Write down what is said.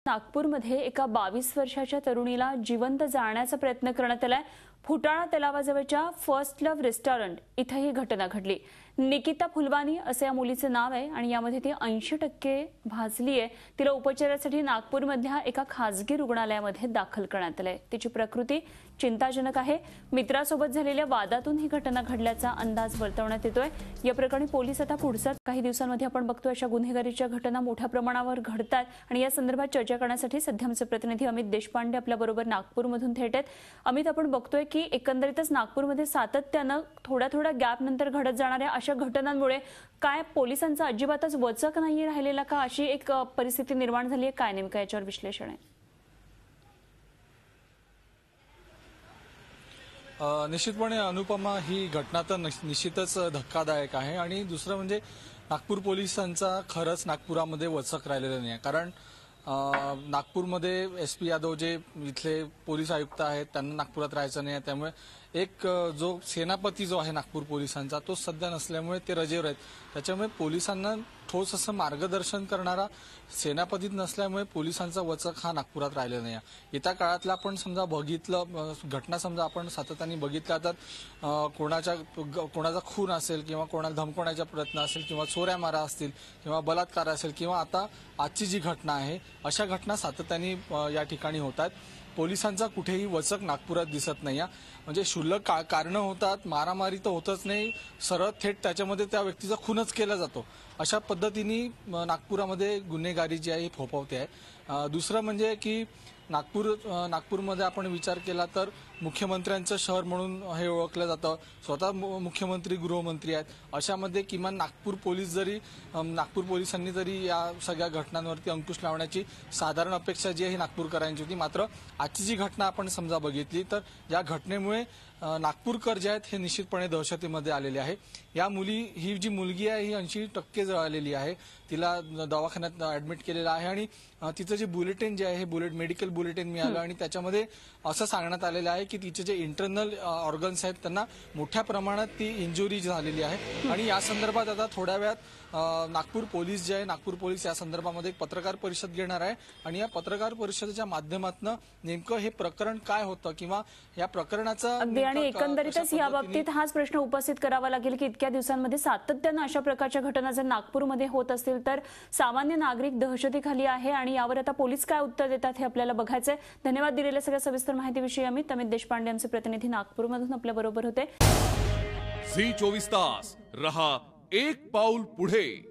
नागपूरमध्ये एका 22 वर्षाच्या तरुणीला जिवंत जाळण्याचा प्रयत्न करण्यात आलाय। फुटाळा तलावाजवळच्या फर्स्ट लव्ह रेस्टॉरंट इथे ही घटना घडली। निकिता फुलवानी असे या मुलीचे नाव आहे आणि यामध्ये ती 80% भाजली आहे। तिला उपचारासाठी नागपूरमधल्या एका खासगी रुग्णालयामध्ये दाखल करण्यात आले। तिची प्रकृती चिंताजनक आहे। मित्रासोबत झालेल्या वादातून ही घटना घडल्याचा अंदाज वर्तवण्यात येतोय। या प्रकरणी पोलीस आता पुढच्या काही दिवसांमध्ये आपण बघतोय अशा गुन्हेगारीच्या घटना मोठ्या प्रमाणावर घडतात आणि या संदर्भात चर्चा करण्यासाठी सध्या आमचे प्रतिनिधी अमित देशपांडे आपल्या बरोबर नागपूरमधून थेट आहेत। अमित, आपण बघतोय की एकंदरीतच नागपूरमध्ये सातत्याने थोड्या गॅप नंतर घडत जाणाऱ्या अशा घटनांमुळे काय पोलिसांचा अजिबातच वचक नाही राहिलेला का, अशी एक परिस्थिती निर्माण झाली आहे? काय नेमकं याच्यावर विश्लेषण आहे? निश्चितपणे अनुपमा, ही घटना तर निश्चितच धक्कादायक आहे आणि दुसरं म्हणजे नागपूर पोलिसांचा खरंच नागपुरामध्ये वचक राहिलेला नाही आहे। कारण नागपूरमध्ये SP यादव जे इथले पोलीस आयुक्त आहेत त्यांना नागपुरात राहायचं नाही आहे। त्यामुळे एक जो सेनापती जो आहे नागपूर पोलिसांचा तो सध्या नसल्यामुळे ते रजेवर आहेत। त्याच्यामुळे पोलिसांना ठोस असं मार्गदर्शन करणारा सेनापती नसल्यामुळे पोलिसांचा वचक हा नागपुरात राहिलेला नाही आहे। येत्या काळातला आपण समजा बघितलं घटना समजा आपण सातत्याने बघितल्या तर कोणाचा खून असेल किंवा कोणाला धमकवण्याचा प्रयत्न असेल किंवा चोऱ्या मारा असतील किंवा बलात्कार असेल किंवा आता आजची जी घटना आहे अशा घटना सातत्याने या ठिकाणी होतात। पोलिसांचा कुठेही वचक नागपुरात दिसत नाही। म्हणजे क्षुल्लक कारणं होतात, मारामारी तर होतच नाही, सरळ थेट त्याच्यामध्ये त्या व्यक्तीचा खूनच केला जातो। अशा पद्धतीने नागपुरामध्ये गुन्हेगारी जी आहे फोफावते आहे। दुसरं म्हणजे की नागपूरमध्ये आपण विचार केला तर मुख्यमंत्र्यांचं शहर म्हणून हे ओळखलं जातं। स्वतः मुख्यमंत्री गृहमंत्री आहेत। अशामध्ये किमान नागपूर पोलिसांनी जरी या सगळ्या घटनांवरती अंकुश लावण्याची साधारण अपेक्षा जी आहे नागपूरकरांची होती। मात्र आजची जी घटना आपण समजा बघितली तर या घटनेमुळे नागपूरकर जे आहेत हे निश्चितपणे दहशतीमध्ये आलेले आहे। ही जी मुलगी आहे ही 80% जळालेली आहे। तिला दवाखान्यात ऍडमिट केलेलं आहे आणि तिचं जे बुलेटिन जे आहे हे मेडिकल बुलेटिन मिळालं आणि त्याच्यामध्ये असं सांगण्यात आलेलं आहे की तिचे जे इंटरनल ऑर्गन्स आहेत त्यांना मोठ्या प्रमाणात ती इंजुरी झालेली आहे। आणि या संदर्भात आता थोड्या वेळात नागपूर पोलीस या संदर्भामध्ये एक पत्रकार परिषद घेणार आहे आणि या पत्रकार परिषदेच्या माध्यमातून नेमकं हे प्रकरण काय होतं किंवा या प्रकरणाचा आणि एकंदरीतच या बाबतीत हाच प्रश्न उपस्थित करावा लागेल की इतक्या दिवसांमध्ये सातत्याने अशा प्रकारच्या घटना जर नागपूरमध्ये होत असतील तर सामान्य नागरिक दहशतीखाली आहे आणि यावर आता पोलीस काय उत्तर देतात हे आपल्याला बघायचंय। धन्यवाद दिलेल्या सगळ्या सविस्तर माहितीविषयी अमित देशपांडे आमचे प्रतिनिधी नागपूरमधून आपल्या बरोबर होते। झी 24 तास रहा एक पाऊल पुढे।